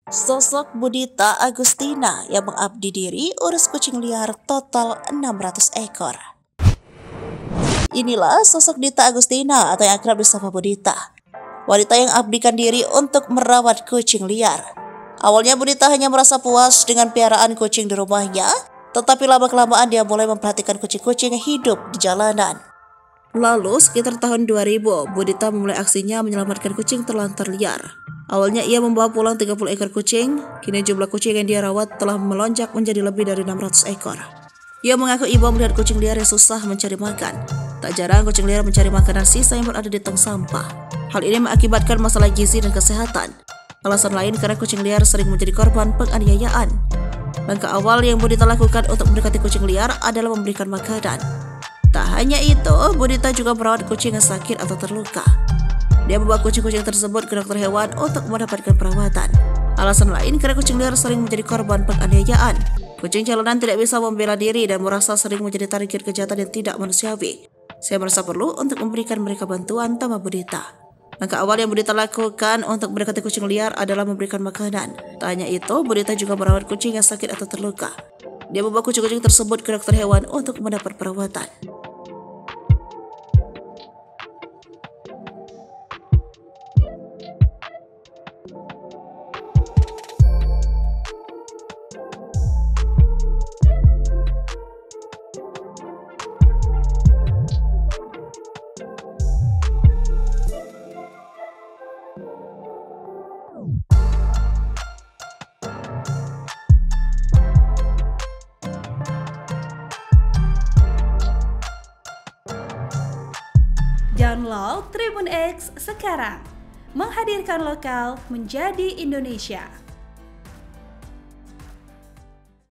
Sosok Budita Agustina yang mengabdi diri urus kucing liar total 600 ekor. Inilah sosok Dita Agustina atau yang akrab disapa Budita. Wanita yang abdikan diri untuk merawat kucing liar. Awalnya Budita hanya merasa puas dengan piaraan kucing di rumahnya, tetapi lama-kelamaan dia mulai memperhatikan kucing-kucing yang hidup di jalanan. Lalu sekitar tahun 2000, Budita memulai aksinya menyelamatkan kucing terlantar liar. Awalnya ia membawa pulang 30 ekor kucing, kini jumlah kucing yang dia rawat telah melonjak menjadi lebih dari 600 ekor. Ia mengaku iba melihat kucing liar yang susah mencari makan. Tak jarang kucing liar mencari makanan sisa yang berada di tong sampah. Hal ini mengakibatkan masalah gizi dan kesehatan. Alasan lain karena kucing liar sering menjadi korban penganiayaan. Langkah awal yang Budita lakukan untuk mendekati kucing liar adalah memberikan makanan. Tak hanya itu, Budita juga merawat kucing yang sakit atau terluka. Dia membawa kucing-kucing tersebut ke dokter hewan untuk mendapatkan perawatan. Alasan lain karena kucing liar sering menjadi korban penganiayaan. Kucing jalanan tidak bisa membela diri dan merasa sering menjadi target kejahatan yang tidak manusiawi. Saya merasa perlu untuk memberikan mereka bantuan, tambah Budita. Langkah awal yang Budita lakukan untuk mendekati kucing liar adalah memberikan makanan. Tak hanya itu, Budita juga merawat kucing yang sakit atau terluka. Dia membawa kucing-kucing tersebut ke dokter hewan untuk mendapat perawatan. Download Tribun X sekarang, menghadirkan lokal menjadi Indonesia.